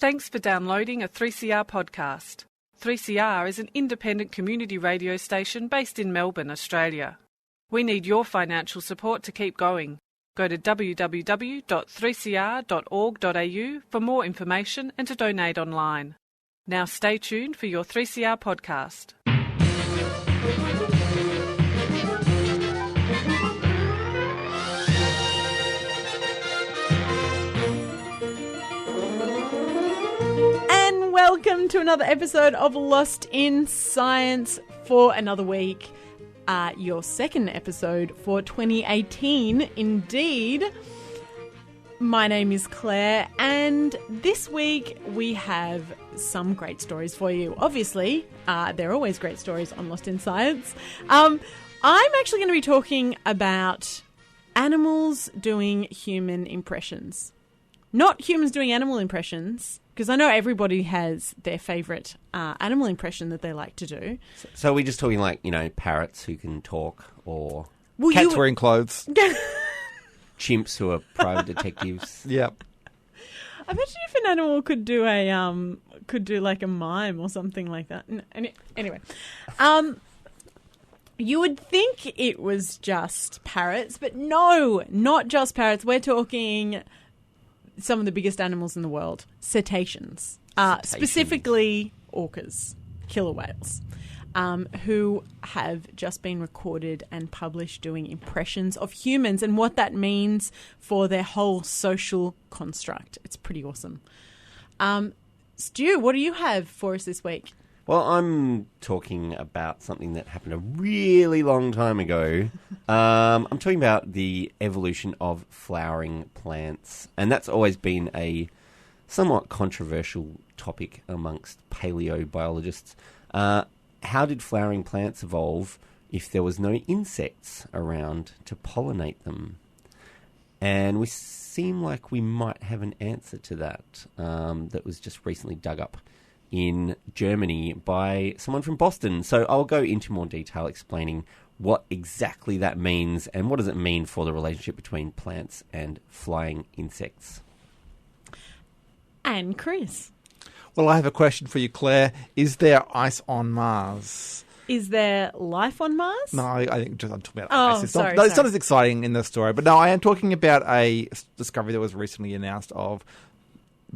Thanks for downloading a 3CR podcast. 3CR is an independent community radio station based in Melbourne, Australia. We need your financial support to keep going. Go to www.3cr.org.au for more information and to donate online. Now stay tuned for your 3CR podcast. And welcome to another episode of Lost in Science for another week. Your second episode for 2018, indeed. My name is Claire, and this week we have some great stories for you. Obviously, there are always great stories on Lost in Science. I'm actually going to be talking about animals doing human impressions. Not humans doing animal impressions, because I know everybody has their favourite animal impression that they like to do. So are we just talking like, parrots who can talk, or cats wearing clothes? Chimps who are private detectives? Yep. Imagine if an animal could do like a mime or something like that. Anyway, you would think it was just parrots, but no, not just parrots. We're talking some of the biggest animals in the world, cetaceans. Specifically orcas, killer whales, who have just been recorded and published doing impressions of humans and what that means for their whole social construct. It's pretty awesome. Stu, what do you have for us this week? Well, I'm talking about something that happened a really long time ago. I'm talking about the evolution of flowering plants. And that's always been a somewhat controversial topic amongst paleobiologists. How did flowering plants evolve if there was no insects around to pollinate them? And we seem like we might have an answer to that that was just recently dug up in Germany by someone from Boston. So I'll go into more detail explaining what exactly that means and what does it mean for the relationship between plants and flying insects. And Chris. Well, I have a question for you, Claire. Is there ice on Mars? Is there life on Mars? No, I think I'm talking about ice. It's sorry. It's not as exciting in the story. But no, I am talking about a discovery that was recently announced of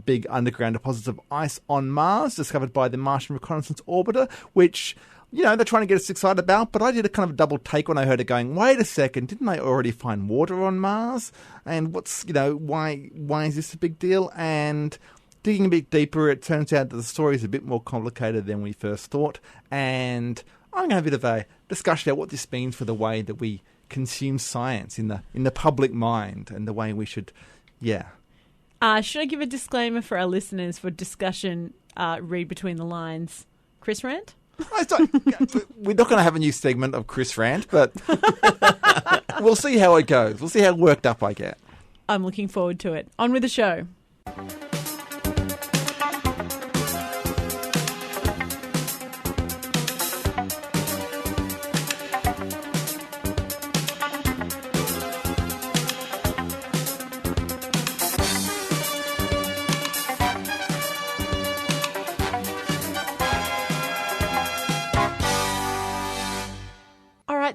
big underground deposits of ice on Mars discovered by the Martian Reconnaissance Orbiter, which, they're trying to get us excited about. But I did a kind of a double take when I heard it going, wait a second, didn't they already find water on Mars? And what's, why is this a big deal? And digging a bit deeper, it turns out that the story is a bit more complicated than we first thought. And I'm going to have a bit of a discussion about what this means for the way that we consume science in the public mind and the way we should, should I give a disclaimer for our listeners for discussion, read between the lines? Chris Rant? We're not going to have a new segment of Chris Rant, but we'll see how it goes. We'll see how worked up I get. I'm looking forward to it. On with the show.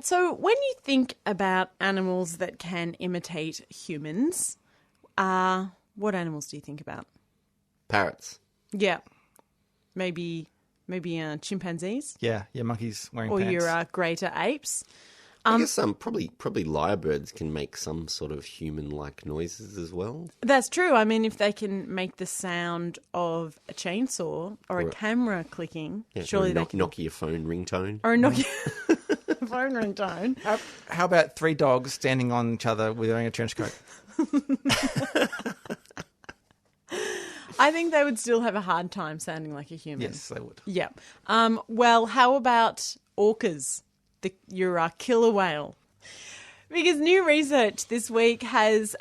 So when you think about animals that can imitate humans, what animals do you think about? Parrots. Yeah. Maybe chimpanzees? Yeah, monkeys wearing or pants. Or your greater apes. I guess probably lyrebirds can make some sort of human-like noises as well. That's true. I mean, if they can make the sound of a chainsaw or a camera clicking, surely they can... Nokia phone ringtone. Or a Nokia phone ringtone. How about three dogs standing on each other wearing a trench coat? I think they would still have a hard time sounding like a human. Yes, they would. Yeah. Well, how about orcas? Your killer whale. Because new research this week has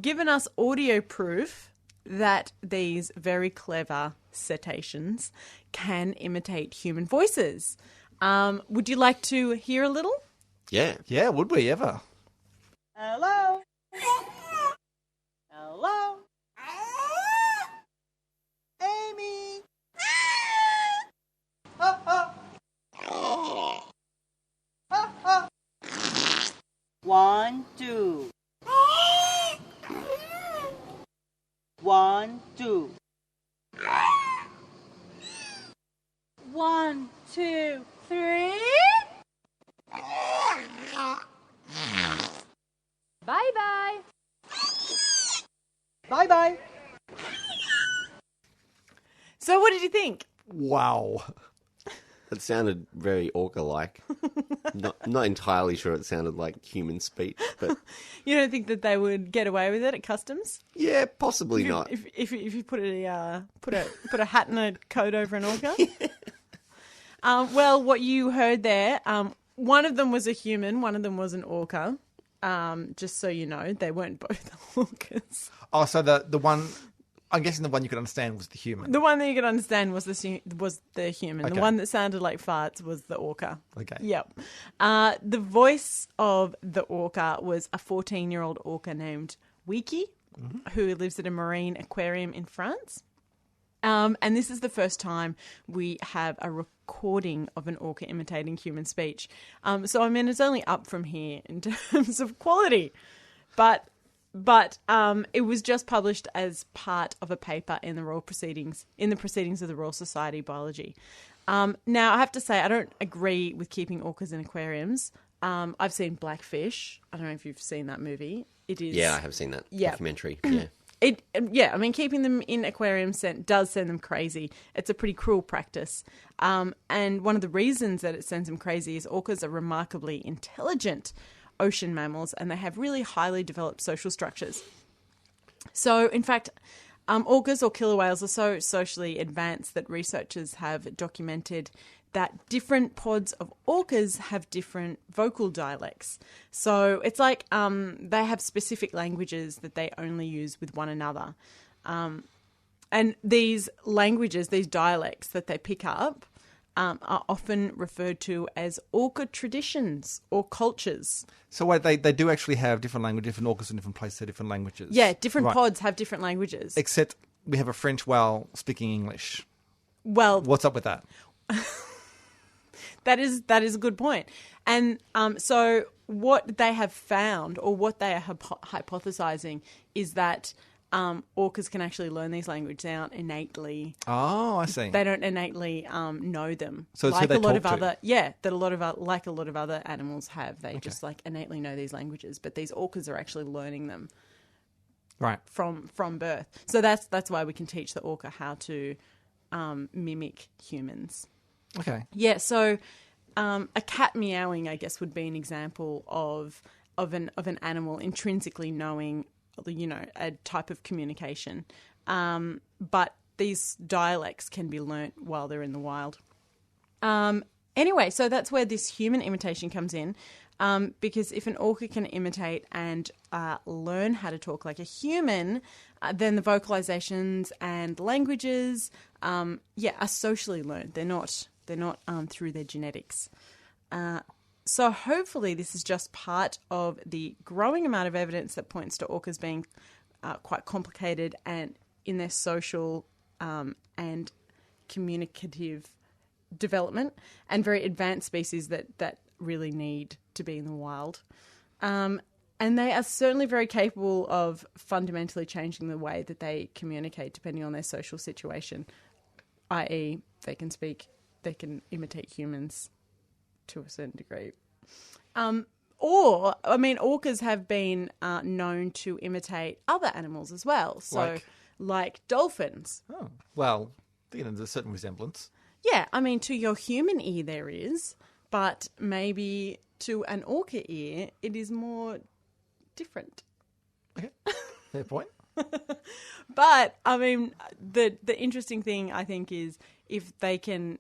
given us audio proof that these very clever cetaceans can imitate human voices. Would you like to hear a little? Yeah. Yeah, would we ever? Hello? Hello? 1, 2. 1, 2. 1, 2, 3. Bye-bye. Bye-bye. So what did you think? Wow. That sounded very orca-like. Not entirely sure it sounded like human speech, but You don't think that they would get away with it at customs? yeah, possibly not. If you put a hat and a coat over an orca? Well, what you heard there, one of them was a human, one of them was an orca. Just so you know, they weren't both orcas. Oh, so the one... I'm guessing the one you could understand was the human. The one that you could understand was the human. Okay. The one that sounded like farts was the orca. Okay. Yep. The voice of the orca was a 14-year-old orca named Wiki, who lives at a marine aquarium in France. And this is the first time we have a recording of an orca imitating human speech. So, I mean, it's only up from here in terms of quality. But it was just published as part of a paper in the proceedings of the Royal Society of Biology. Now, I have to say, I don't agree with keeping orcas in aquariums. I've seen Blackfish. I don't know if you've seen that movie. It is. Yeah, I have seen that documentary. Yeah. I mean, keeping them in aquariums does send them crazy. It's a pretty cruel practice. And one of the reasons that it sends them crazy is orcas are remarkably intelligent ocean mammals, and they have really highly developed social structures. So, in fact, orcas or killer whales are so socially advanced that researchers have documented that different pods of orcas have different vocal dialects. So it's like they have specific languages that they only use with one another. And these languages, these dialects that they pick up, are often referred to as orca traditions or cultures. So wait, they do actually have different languages, different orcas in different places have different languages? Yeah, different Right. pods have different languages. Except we have a French whale speaking English. Well, What's up with that? that is a good point. And so what they have found, or what they are hypothesizing, is that orcas can actually learn these languages. They aren't innately. Oh, I see. They don't innately know them. So it's like who they a lot of talk to. other, that a lot of other animals have. They just like innately know these languages, but these orcas are actually learning them Right. from birth. So that's why we can teach the orca how to mimic humans. Okay. Yeah, so a cat meowing, I guess, would be an example of an animal intrinsically knowing, a type of communication. But these dialects can be learnt while they're in the wild. Anyway, so that's where this human imitation comes in, because if an orca can imitate and learn how to talk like a human, then the vocalizations and languages, are socially learned. They're not through their genetics. So hopefully this is just part of the growing amount of evidence that points to orcas being quite complicated and in their social and communicative development, and very advanced species that really need to be in the wild. And they are certainly very capable of fundamentally changing the way that they communicate depending on their social situation, i.e. they can imitate humans to a certain degree. Orcas have been known to imitate other animals as well. So, like dolphins. Oh, well, there's a certain resemblance. Yeah, I mean, to your human ear there is, but maybe to an orca ear it is more different. Okay, fair point. But I mean, the interesting thing I think is if they can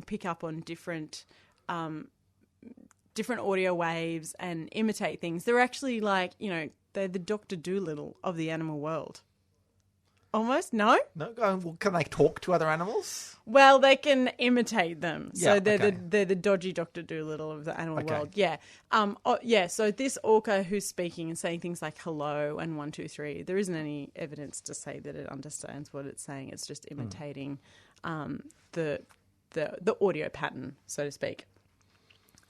pick up on different audio waves and imitate things. They're actually they're the Dr. Dolittle of the animal world. Almost, no? No, well, can they talk to other animals? Well, they can imitate them. So Yeah, they're the dodgy Dr. Dolittle of the animal Okay. world. Yeah. So this orca who's speaking and saying things like hello and 1, 2, 3, there isn't any evidence to say that it understands what it's saying. It's just imitating the audio pattern, so to speak.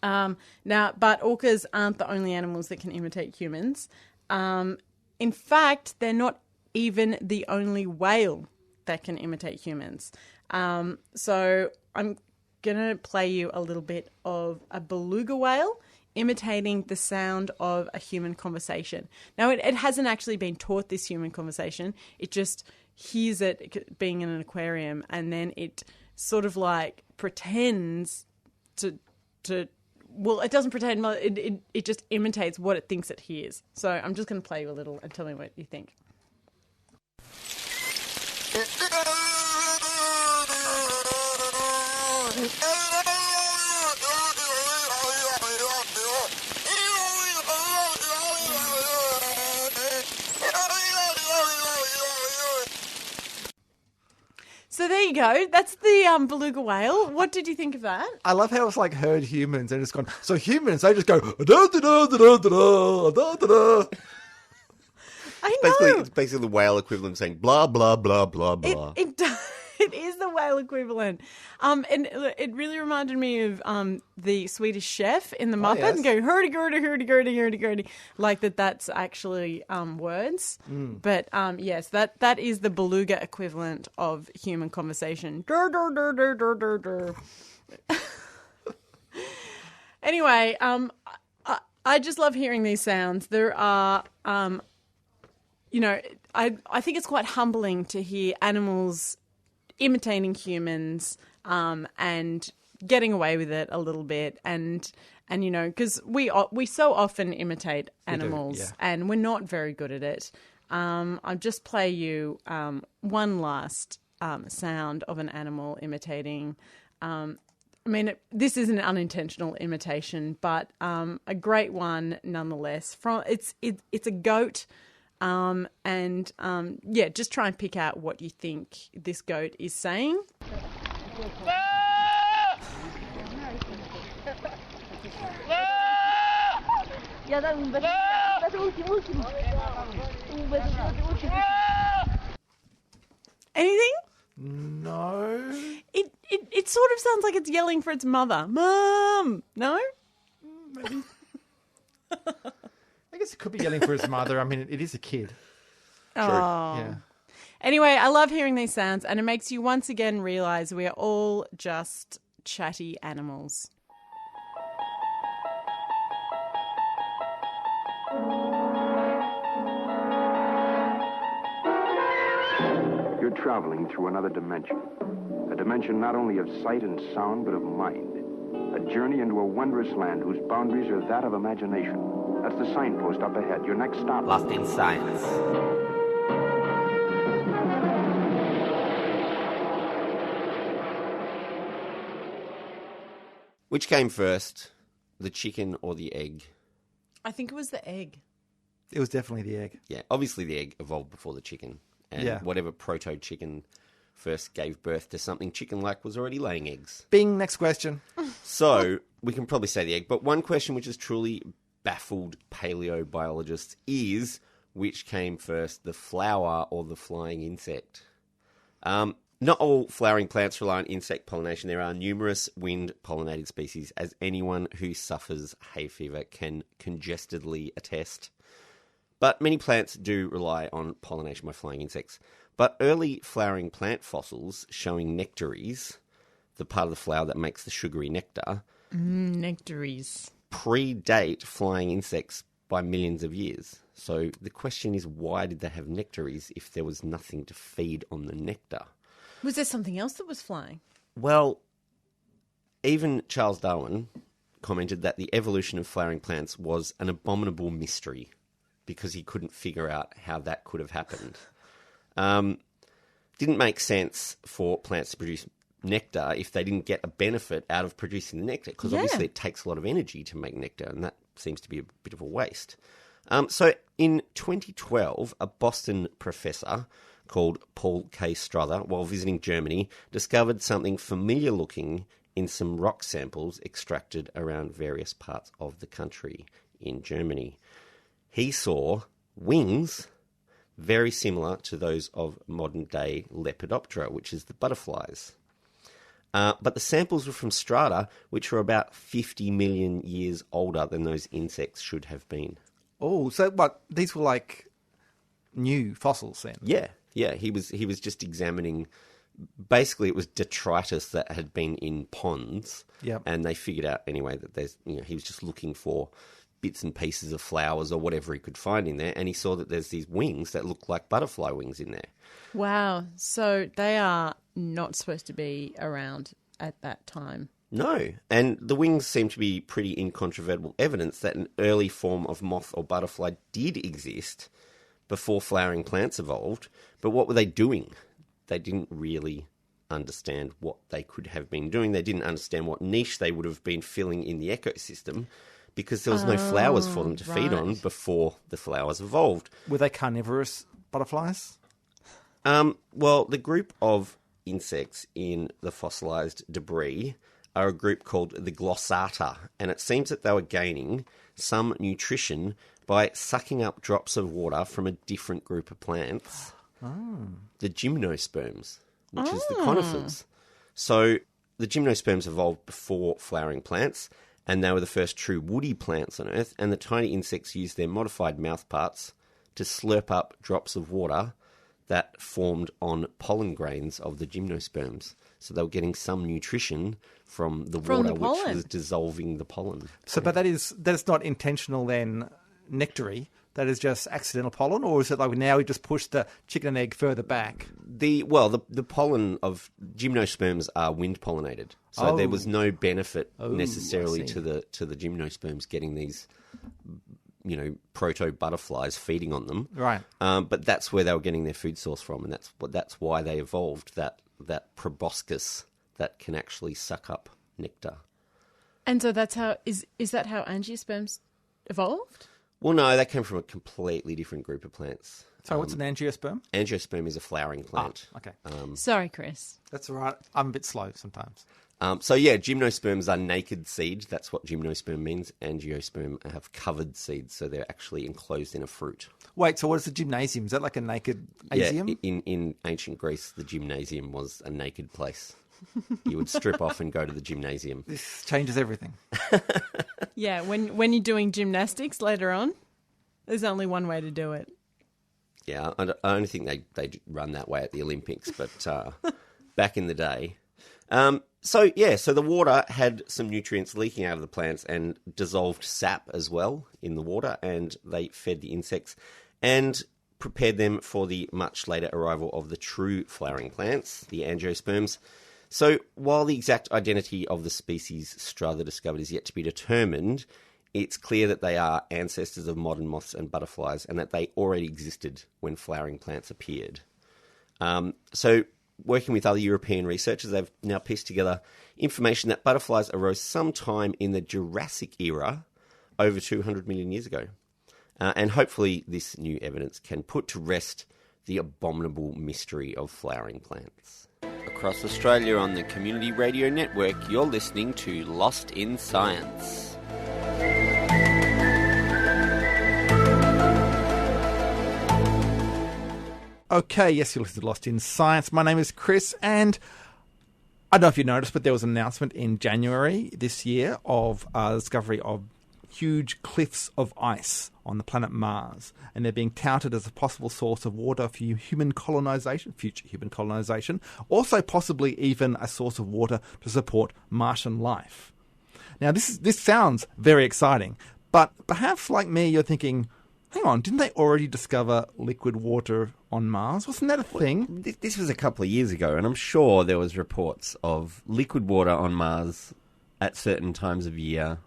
But orcas aren't the only animals that can imitate humans. In fact, they're not even the only whale that can imitate humans. So I'm going to play you a little bit of a beluga whale imitating the sound of a human conversation. Now, it hasn't actually been taught this human conversation. It just hears it being in an aquarium, and then it sort of like pretends to well, it doesn't pretend. It just imitates what it thinks it hears. So I'm just going to play you a little and tell me what you think. So there you go. That's the beluga whale. What did you think of that? I love how it's like herd humans and just gone. So humans, they just go. Da, da, da, da, da, da, da, da. I know. It's basically the whale equivalent of saying blah, blah, blah, blah, blah. It is the whale equivalent. And it really reminded me of the Swedish Chef in the Muppet and going hurdy-gurdy, hurdy-gurdy, hurdy-gurdy. Like that's actually words. But yes, that is the beluga equivalent of human conversation. Dur, dur, dur, dur, dur, dur, dur. Anyway, I just love hearing these sounds. There are, I think it's quite humbling to hear animals imitating humans and getting away with it a little bit, and because we so often imitate animals and we're not very good at it. I'll just play you one last sound of an animal imitating. This is an unintentional imitation, but a great one nonetheless. It's a goat. Just try and pick out what you think this goat is saying. Anything? No. It sort of sounds like it's yelling for its mother. Mom! No? Maybe. I guess it could be yelling for his mother. I mean, it is a kid. Oh. Yeah. Anyway, I love hearing these sounds, and it makes you once again realise we are all just chatty animals. You're traveling through another dimension. A dimension not only of sight and sound, but of mind. A journey into a wondrous land whose boundaries are that of imagination. That's the signpost up ahead. Your next stop. Lost in Science. Which came first, the chicken or the egg? I think it was the egg. It was definitely the egg. Yeah, obviously the egg evolved before the chicken. And whatever proto-chicken first gave birth to something chicken-like was already laying eggs. Bing, next question. So, we can probably say the egg. But one question which has truly baffled paleobiologists is, which came first, the flower or the flying insect? Not all flowering plants rely on insect pollination. There are numerous wind-pollinated species, as anyone who suffers hay fever can congestedly attest. But many plants do rely on pollination by flying insects. But early flowering plant fossils showing nectaries, the part of the flower that makes the sugary nectar, nectaries, predate flying insects by millions of years. So the question is, why did they have nectaries if there was nothing to feed on the nectar? Was there something else that was flying? Well, even Charles Darwin commented that the evolution of flowering plants was an abominable mystery because he couldn't figure out how that could have happened. Didn't make sense for plants to produce nectar if they didn't get a benefit out of producing the nectar, because obviously it takes a lot of energy to make nectar, and that seems to be a bit of a waste. So in 2012, a Boston professor called Paul K. Strother, while visiting Germany, discovered something familiar looking in some rock samples extracted around various parts of the country in Germany. He saw wings very similar to those of modern-day Lepidoptera, which is the butterflies. But the samples were from strata which were about 50 million years older than those insects should have been. Oh, so what? These were like new fossils then? Yeah. He was just examining. Basically, it was detritus that had been in ponds. Yep. And they figured out anyway that he was just looking for bits and pieces of flowers or whatever he could find in there, and he saw that there's these wings that look like butterfly wings in there. Wow. So they are not supposed to be around at that time. No, and the wings seem to be pretty incontrovertible evidence that an early form of moth or butterfly did exist before flowering plants evolved, but what were they doing? They didn't really understand what they could have been doing. They didn't understand what niche they would have been filling in the ecosystem because there was no flowers for them to feed on before the flowers evolved. Were they carnivorous butterflies? Well, the group of insects in the fossilised debris are a group called the Glossata, and it seems that they were gaining some nutrition by sucking up drops of water from a different group of plants. The gymnosperms, which is the conifers. So the gymnosperms evolved before flowering plants, and they were the first true woody plants on Earth, and the tiny insects used their modified mouthparts to slurp up drops of water that formed on pollen grains of the gymnosperms. So they were getting some nutrition from the water which was dissolving the pollen. So, but that's not intentional then nectary. That is just accidental pollen, or is it like now we just push the chicken and egg further back? The pollen of gymnosperms are wind pollinated, so there was no benefit necessarily to the gymnosperms getting these, proto-butterflies feeding on them. Right. But that's where they were getting their food source from, and that's why they evolved that proboscis that can actually suck up nectar. And so that's how is that how angiosperms evolved? Well, no, that came from a completely different group of plants. So what's an angiosperm? Angiosperm is a flowering plant. Okay. Sorry, Chris. That's all right. I'm a bit slow sometimes. Gymnosperms are naked seed. That's what gymnosperm means. Angiosperm have covered seeds, so they're actually enclosed in a fruit. Wait, so what is the gymnasium? Is that like a naked asium? Yeah, in ancient Greece, the gymnasium was a naked place. You would strip off and go to the gymnasium. This changes everything. Yeah, when you're doing gymnastics later on, there's only one way to do it. Yeah, I don't think they run that way at the Olympics, but back in the day. So the water had some nutrients leaking out of the plants and dissolved sap as well in the water, and they fed the insects and prepared them for the much later arrival of the true flowering plants, the angiosperms. So while the exact identity of the species Struther discovered is yet to be determined, it's clear that they are ancestors of modern moths and butterflies and that they already existed when flowering plants appeared. So working with other European researchers, they've now pieced together information that butterflies arose sometime in the Jurassic era, over 200 million years ago. And hopefully this new evidence can put to rest the abominable mystery of flowering plants. Across Australia on the Community Radio Network, you're listening to Lost in Science. Okay, yes, you're listening to Lost in Science. My name is Chris, and I don't know if you noticed, but there was an announcement in January this year of the discovery of huge cliffs of ice on the planet Mars, and they're being touted as a possible source of water for human colonization, future human colonization, also possibly even a source of water to support Martian life. Now, this sounds very exciting, but perhaps like me, you're thinking, hang on, didn't they already discover liquid water on Mars? Wasn't that a thing? This was a couple of years ago, and I'm sure there was reports of liquid water on Mars at certain times of year.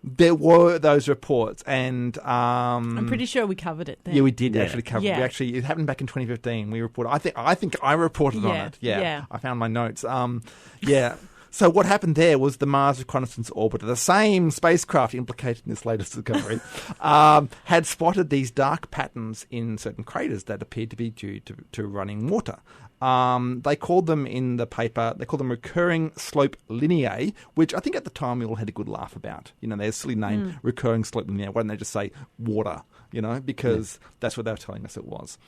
There were those reports, and I'm pretty sure we covered it then. Yeah, we did actually cover it. Yeah. It happened back in 2015. We reported. I think I reported on it. Yeah. I found my notes. So what happened there was the Mars Reconnaissance Orbiter, the same spacecraft implicated in this latest discovery, had spotted these dark patterns in certain craters that appeared to be due to running water. They called them in the paper, recurring slope lineae, which I think at the time we all had a good laugh about. Their silly name, recurring slope lineae. Why don't they just say water, because that's what they were telling us it was.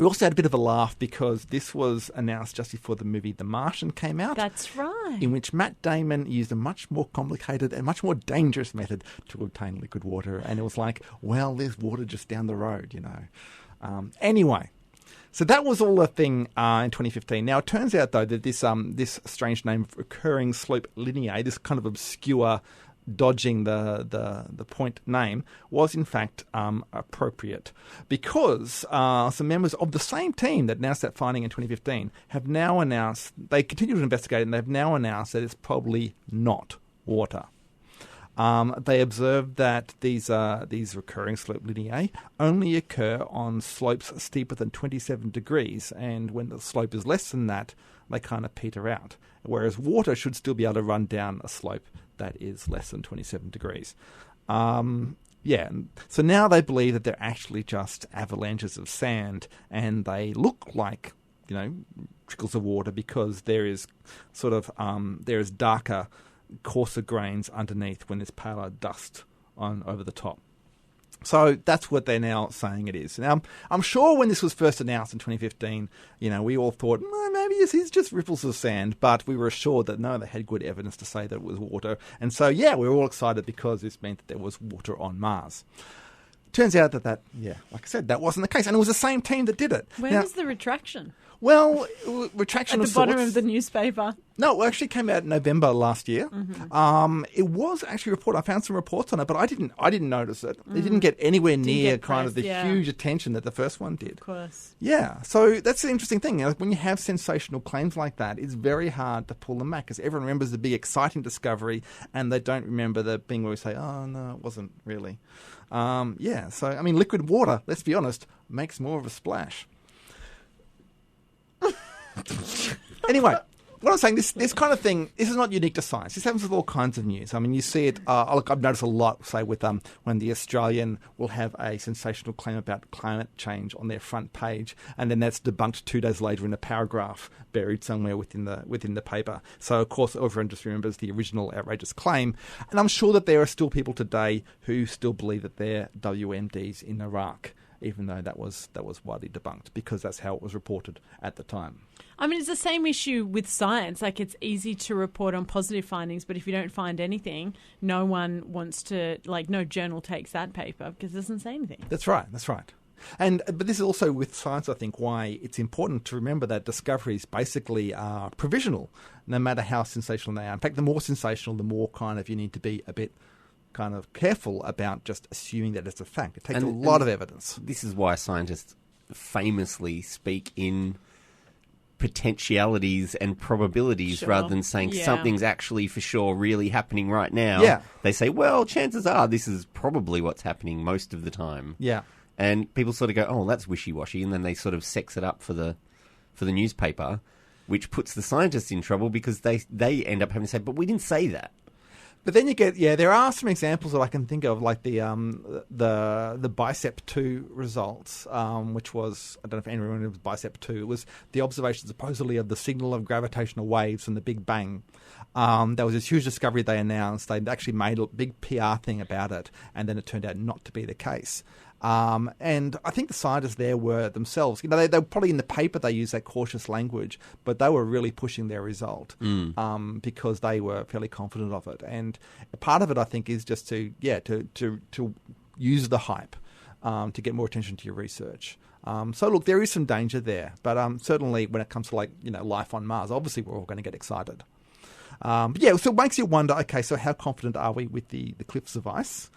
We also had a bit of a laugh because this was announced just before the movie The Martian came out. That's right. In which Matt Damon used a much more complicated and much more dangerous method to obtain liquid water. And it was like, well, there's water just down the road, you know. Anyway, so that was all a thing in 2015. Now, it turns out, though, that this strange name of recurring slope lineae, this kind of obscure dodging the point name, was in fact appropriate because some members of the same team that announced that finding in 2015 have now announced, they continue to investigate it, and they've now announced that it's probably not water. They observed that these recurring slope lineae only occur on slopes steeper than 27 degrees, and when the slope is less than that, they kind of peter out, whereas water should still be able to run down a slope that is less than 27 degrees. So now they believe that they're actually just avalanches of sand, and they look like, you know, trickles of water because there is sort of there is darker, coarser grains underneath when there's paler dust on over the top. So that's what they're now saying it is. Now, I'm sure when this was first announced in 2015, you know, we all thought, maybe it's just ripples of sand, but we were assured that no, they had good evidence to say that it was water. And so, yeah, we were all excited because this meant that there was water on Mars. Turns out that, like I said, that wasn't the case. And it was the same team that did it. Where was the retraction? Well, retraction at the bottom of the newspaper. No, it actually came out in November last year. Mm-hmm. It was actually reported. I found some reports on it, but I didn't notice it. It didn't get anywhere near kind of the huge attention that the first one did. Of course. Yeah, so that's the interesting thing. When you have sensational claims like that, it's very hard to pull them back because everyone remembers the big exciting discovery, and they don't remember the being where we say, "Oh no, it wasn't really." So I mean, liquid water, let's be honest, makes more of a splash. Anyway, what I'm saying, this kind of thing, this is not unique to science. This happens with all kinds of news. I mean, you see it, I've noticed a lot, say, with when the Australian will have a sensational claim about climate change on their front page, and then that's debunked 2 days later in a paragraph buried somewhere within the paper. So, of course, everyone just remembers the original outrageous claim. And I'm sure that there are still people today who still believe that they're WMDs in Iraq, even though that was widely debunked, because that's how it was reported at the time. I mean, it's the same issue with science. Like, it's easy to report on positive findings, but if you don't find anything, no one wants to, no journal takes that paper because it doesn't say anything. That's right. But this is also with science, I think, why it's important to remember that discoveries basically are provisional, no matter how sensational they are. In fact, the more sensational, the more kind of you need to be a bit kind of careful about just assuming that it's a fact. It takes a lot of evidence. This is why scientists famously speak in potentialities and probabilities rather than saying something's actually for sure really happening right now. Yeah. They say, well, chances are this is probably what's happening most of the time. Yeah. And people sort of go, oh, that's wishy-washy, and then they sort of sex it up for the newspaper, which puts the scientists in trouble because they end up having to say, but we didn't say that. But then you get, there are some examples that I can think of, like the Bicep 2 results, which was, I don't know if anyone remembers Bicep 2, it was the observation supposedly of the signal of gravitational waves from the Big Bang. There was this huge discovery they announced. They actually made a big PR thing about it, and then it turned out not to be the case. And I think the scientists there were themselves, they were probably in the paper they used that cautious language, but they were really pushing their result because they were fairly confident of it. And part of it, I think, is just to use the hype to get more attention to your research. So look, there is some danger there, but certainly when it comes to life on Mars, obviously we're all going to get excited. So it makes you wonder, okay, so how confident are we with the cliffs of ice?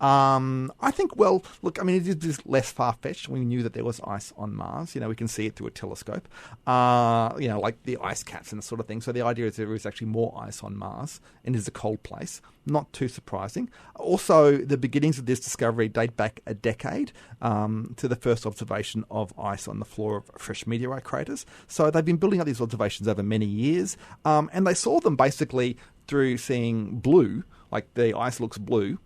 I think, well, look, I mean, it is less far-fetched. We knew that there was ice on Mars. We can see it through a telescope, like the ice caps and that sort of thing. So the idea is there is actually more ice on Mars, and it is a cold place. Not too surprising. Also, the beginnings of this discovery date back a decade to the first observation of ice on the floor of fresh meteorite craters. So they've been building up these observations over many years, and they saw them basically through seeing blue, like the ice looks blue,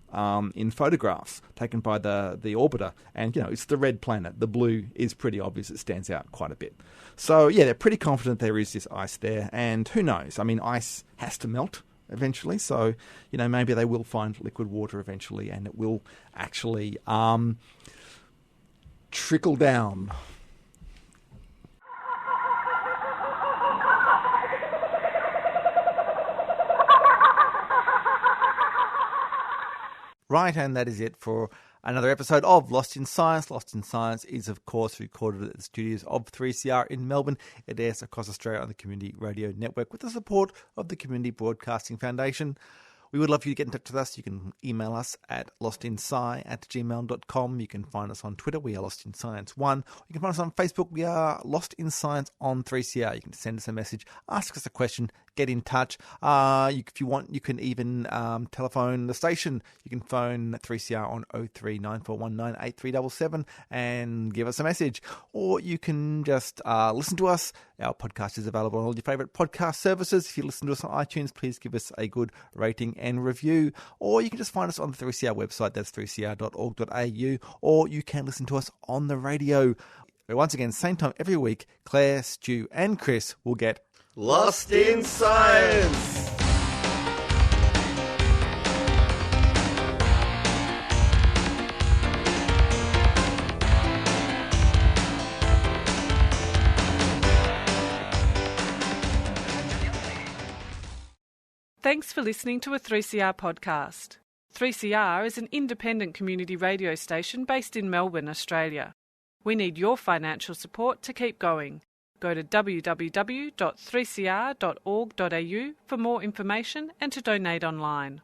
in photographs taken by the orbiter. And, it's the red planet. The blue is pretty obvious. It stands out quite a bit. So, they're pretty confident there is this ice there. And who knows? I mean, ice has to melt eventually. So, maybe they will find liquid water eventually, and it will actually trickle down Right, and that is it for another episode of Lost in Science. Lost in Science is, of course, recorded at the studios of 3CR in Melbourne. It airs across Australia on the Community Radio Network with the support of the Community Broadcasting Foundation. We would love for you to get in touch with us. You can email us at lostinsci@gmail.com. You can find us on Twitter. We are Lost in Science 1. You can find us on Facebook. We are Lost in Science on 3CR. You can send us a message, ask us a question, get in touch. If you want, you can even telephone the station. You can phone 3CR on 0394198377 and give us a message. Or you can just listen to us. Our podcast is available on all your favourite podcast services. If you listen to us on iTunes, please give us a good rating and review. Or you can just find us on the 3CR website. That's 3cr.org.au. Or you can listen to us on the radio. Once again, same time every week, Claire, Stu and Chris will get Lost in Science! Thanks for listening to a 3CR podcast. 3CR is an independent community radio station based in Melbourne, Australia. We need your financial support to keep going. Go to www.3cr.org.au for more information and to donate online.